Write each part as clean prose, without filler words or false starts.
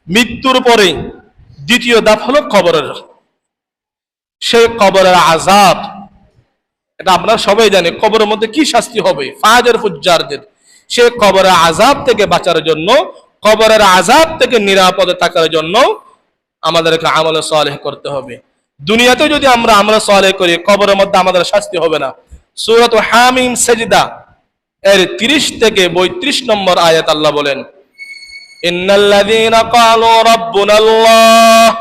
মৃত্যুর পরে দ্বিতীয় ধাপ হলো কবরের, সেই কবরের আযাব। এটা আপনারা সবাই জানে কবরের মধ্যে কি শাস্তি হবে ফাজের ফুজ্জারদের। সে কবরের আযাব থেকে বাঁচার জন্য, কবরের আযাব থেকে নিরাপদে থাকার জন্য আমাদেরকে আমল সালেহ করতে হবে। দুনিয়াতে যদি আমরা আমল সালেহ করি, কবরের মধ্যে আমাদের শাস্তি হবে না। সূরাত হামিম সাজদা এর 30 থেকে 32 নম্বর আয়াত আল্লাহ বলেন, ইন্নাল্লাযীনা ক্বালু রাব্বুনাল্লাহ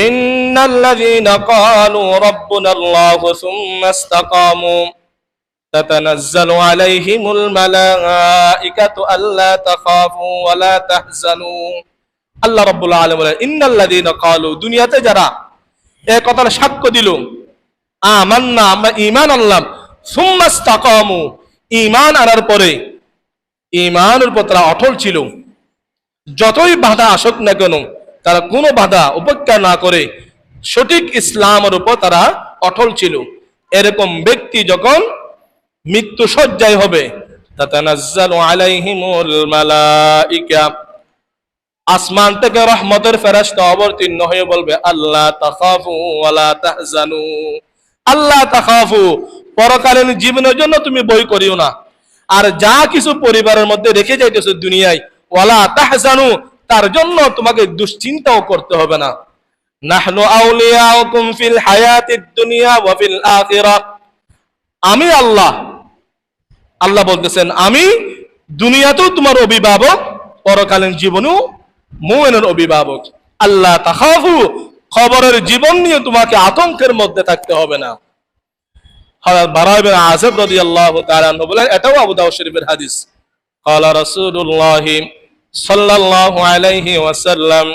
ইন্নাল্লাযীনা ক্বালু রাব্বুনাল্লাহু সুম্মা ইসতাকামু তাতানাজ্জালু আলাইহিমুল মালাঈকাতু আল্লা তাখাফু ওয়া লা তাহজানু। আল্লাহ রাব্বুল আলামিন বলেন, ইন্নাল্লাযীনা ক্বালু, দুনিয়াতে যারা এই কথার সাক্ষ্য দিল, আমান্না, আমরা ঈমান আনলাম, সুম্মা ইসতাকামু, ঈমান আনার পরে ঈমানের উপর তারা অটল ছিল, যতই বাধা আসুক না কেন তারা কোনো বাধা উপেক্ষা না করে সঠিক ইসলামের উপর তারা অটল ছিল। এরকম ব্যক্তি যখন মৃত্যু শয্যায় হবে, তাতানাজ্জালু আলাইহিমুল মালাঈকা, আসমান থেকে রহমতের ফেরেশতা অবতীর্ণ হয়ে বলবে, আল্লাহ তাখাফু ওয়া লা তাহজানু, আল্লাহ তাখাফু, পরকালীন জীবনের জন্য তুমি ভয় করিও না, আর যা কিছু পরিবারের মধ্যে রেখে যাইতেছো দুনিয়ায়, ওয়ালা তাহজানু, তার জন্য তোমাকে দুশ্চিন্তাও করতে হবে না। নাহনু আউলিয়াউকুম ফিল হায়াতিদ দুনিয়া ওয়া ফিল আখিরাহ, আমি আল্লাহ, আল্লাহ বলতেছেন আমি দুনিয়াতেও তোমার অভিভাবক, পরকালীন জীবনেও মুমিনের অভিভাবক। আল্লাহ তাখাফু, খবরের জীবন নিয়ে তোমাকে আতঙ্কের মধ্যে থাকতে হবে না। হযরত বারা ইবনে আযিব রাদিয়াল্লাহু তাআলা আনহু বলেন, এটাও আবু দাউদ শরীফের হাদিস, ক্বালা রাসূলুল্লাহ সাল্লাল্লাহু আলাইহি ওয়াসাল্লাম,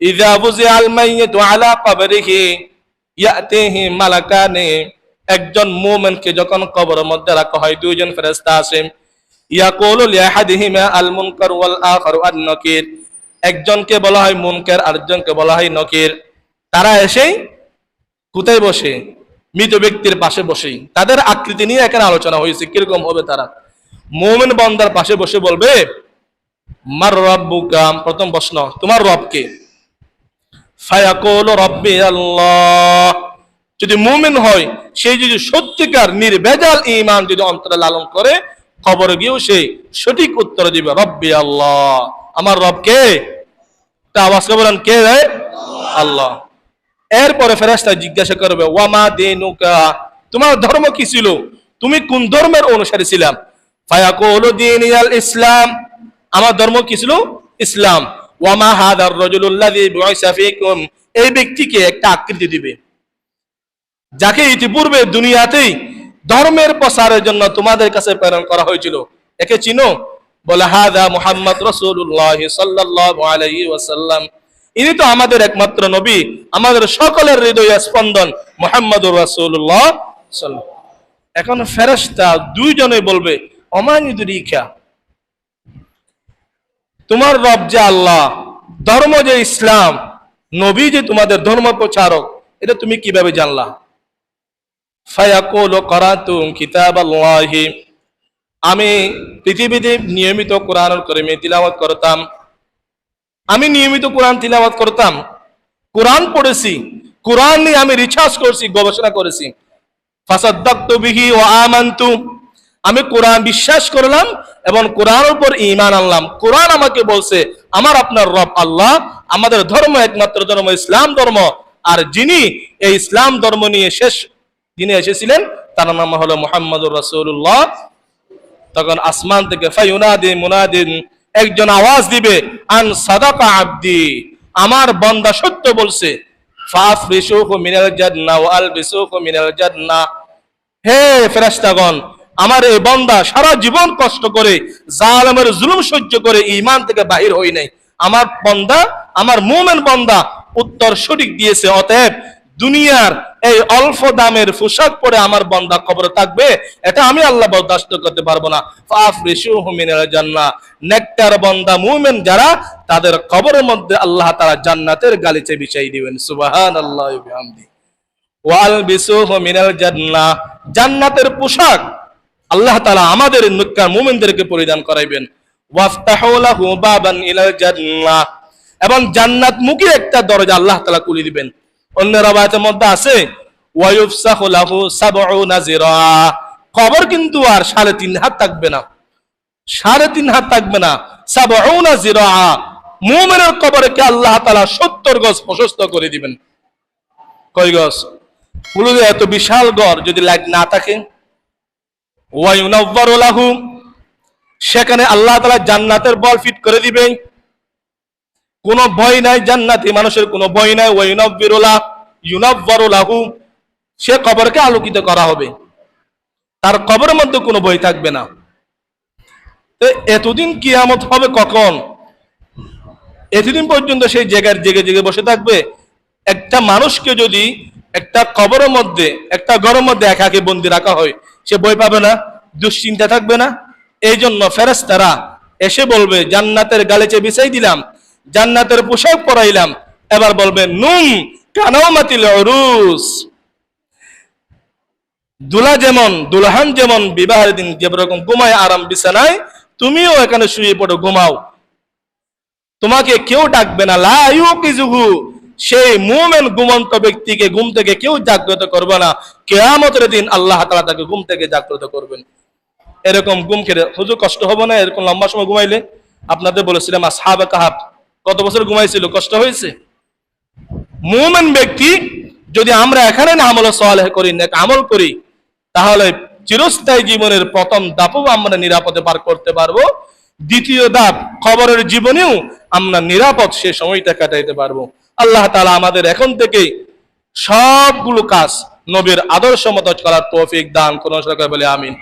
ইযা বুযিআল মাইয়িতু আলা কবরিহি ইয়াতিহি মালাকানি, একজন মুমিনকে যখন কবরের মধ্যে রাখা হয়, দুইজন ফেরেশতা আসেন, ইয়াকুলু লিআহাদিহিমা আল মুনকার ওয়াল আখারু আন নাকির, একজনকে বলা হয় মুনকার, আরেকজনকে বলা হয় নকির। তারা এসে কোথায় বসে? মৃত ব্যক্তির পাশে বসে। তাদের আকৃতি নিয়ে এখানে আলোচনা হয়েছে, কিরকম হবে তারা। মুমিন বান্দার পাশে বসে বলবে, মার রাব্বুকা, প্রথম প্রশ্ন, তোমার রব কে? ফায়াকুলু রাব্বি আল্লাহ, যদি মুমিন হয়, সেই যদি সত্যিকার নির্ভেজাল ঈমান যদি অন্তরে লালন করে, কবরে গিয়েও সে সঠিক উত্তর দিবে, রব্বি আল্লাহ, আমার রব কে? তা আওয়াজ করে বলেন, কে রে? আল্লাহ। এরপরে ফেরেশতা জিজ্ঞাসা করবে, ওয়ামা দীনুকা, তোমার ধর্ম কি ছিল? তুমি কোন ধর্মের অনুসারী ছিলাম? ফায়াকুলু দীনিয়াল ইসলাম, আমার ধর্ম কি ছিল? ইসলাম। ওয়ামা হাদার রাজুলুল্লাযী বুইসা ফীকুম, এই ব্যক্তিকে একটা আকৃতি দিবে, যাকে ইতিপূর্বে দুনিয়াতেই ধর্মের প্রসারের জন্য তোমাদের কাছে প্রেরণ করা হয়েছিল, একে চিনো? বলে, হাদা মুহাম্মদ রাসূলুল্লাহ সাল্লাল্লাহু আলাইহি ওয়াসাল্লাম, ইনি তো আমাদের একমাত্র নবী, আমাদের সকলের হৃদয় স্পন্দন মুহাম্মদুর রাসূলুল্লাহ সাল্লাল্লাহু। এখন ফেরেশতা দুইজনে বলবে, ওমান ইউদরিকা, তোমার রব যে আল্লাহ, ধর্ম যে ইসলাম, নবী যে তোমাদের ধর্ম প্রচারক, এটা তুমি কিভাবে জানলা? ফায়াকুলু ক্বারাতু কিতাবাল্লাহি, আমি পৃথিবীতে নিয়মিত কোরআনুল কারীম তিলাওয়াত করতাম, আমি নিয়মিত কোরআন তিলাওয়াত করতাম, কোরআন পড়েছি, কোরআন নিয়ে আমি রিসার্চ করছি, গবেষণা করেছি। ফাসাদদাকতু বিহি ওয়া আমানতু, আমি কোরআন বিশ্বাস করলাম এবং কোরআনের উপর ঈমান আনলাম। কোরআন আমাকে বলছে আমার আপনার রব আল্লাহ, আমাদের ধর্ম একমাত্র ধর্ম ইসলাম ধর্ম, আর যিনি এই ইসলাম ধর্ম নিয়ে শেষ দিনে এসেছিলেন তার নাম হলো মুহাম্মদুর রাসূলুল্লাহ। তখন আসমান থেকে ফায়ুনাদি মুনাদিন, একজন আওয়াজ দিবে, আন সাদাকা আবদি, আমার বান্দা সত্য বলছে। ফাফরিশুহু মিনাল জান্নাহ ওয়া আলবিসুহু মিনাল জান্নাহ, হে ফেরেশতাগণ, আমার এই বান্দা সারা জীবন কষ্ট করে জালেমের জুলুম সহ্য করে ঈমান থেকে বাহির হই নাই, আমার বান্দা, আমার মুমিন বান্দা উত্তর সঠিক দিয়েছে, অতএব দুনিয়ার এই অল্প দামের পোশাক পরে আমার বান্দা কবরে থাকবে, এটা আমি আল্লাহ বরদাস্ত করতে পারবো না। ফাফরিশুহু মিনাল জান্নাহ, নেককার বান্দা মুমিন যারা, তাদের কবরের মধ্যে আল্লাহ তাআলা জান্নাতের গালিচা বিছাই দিবেন। সুবহানাল্লাহি ওয়া বিহামদিহি। ওয়া আলবিসুহু মিনাল জান্নাহ, জান্নাতের পোশাক আল্লাহ তাআলা আমাদের নেককার মুমিনদেরকে পরিধান করাইবেন। ওয়াফতাহু লাহু বাবান ইলাল জান্নাহ, এবং জান্নাত মুখী একটা দরজা আল্লাহ তাআলা খুলে দিবেন। অন্য রাওয়ায়াতের মধ্যে আছে ওয়ায়ুফসাহু লাহু সাবউনা যিরা, কবর কিন্তু আর 3.5 হাত থাকবে না, 3.5 হাত থাকবে না, সাবউনা যিরা, মুমিনের কবরকে আল্লাহ তাআলা 70 গজ প্রশস্ত করে দিবেন। কয় গজ? বলুন, এত বিশাল ঘর যদি লাইট না থাকে, ওয়ায়ুনাওয়ারু লাহু, সেখানে আল্লাহ তাআলা জান্নাতের বল ফিট করে দিবেন, কোনো ভয় নাই, জান্নাতি মানুষের কোনো ভয় নাই। ইউনাওয়ারু লাহু, সে কবরকে আলোকিত করা হবে, তার কবরের মধ্যে কোনো ভয় থাকবে না। এতদিন কিয়ামত হবে কখন? এতদিন পর্যন্ত সেই জায়গায় জেগে জেগে বসে থাকবে। একটা মানুষকে যদি একটা কবরের মধ্যে, একটা ঘরের মধ্যে একাকে বন্দি রাখা হয়, সে ভয় পাবে না? দুশ্চিন্তা থাকবে না? এই জন্য ফেরেশতারা এসে বলবে, জান্নাতের গালিচে বিছাই দিলাম, জান্নাতের পোশাক পরাইলাম, এবার বলবে নুম কানাউমাতিল উরুস, দুলহান যেমন বিবাহের দিন যেরকম ঘুমায় আরাম বিছানায়, তুমিও এখানে শুয়ে পড়ো, ঘুমাও, তোমাকে কেউ ডাকবে না। লা ইউকিজুহু, সেই মুমিন ঘুমন্ত ব্যক্তিকে ঘুম থেকে কেউ জাগ্রত করবে না। কিয়ামতের দিন আল্লাহ তাআলা তাকে ঘুম থেকে জাগ্রত করবেন। এরকম ঘুম খেলে হুজুর কষ্ট হবে না এরকম লম্বা সময় ঘুমাইলে? আপনাদের বলেছিলাম আসহাবে কাহাফ কত বছর ঘুমাইছিল, কষ্ট হয়েছে? মুমিন ব্যক্তি যদি আমরা এখানে না আমল সালেহ করি, না আমল করি, তাহলে চিরস্থায়ী জীবনের প্রথম ধাপও আমরা নিরাপদে পার করতে পারবো, দ্বিতীয় ধাপ কবরের জীবনেও আমরা নিরাপদ সে সময়টা কাটাইতে পারবো। আল্লাহ তাআলা আমাদের এখন থেকেই সবগুলো কাজ নবীর আদর্শ মতো করার তৌফিক দান করুন, সবাই বলে আমিন।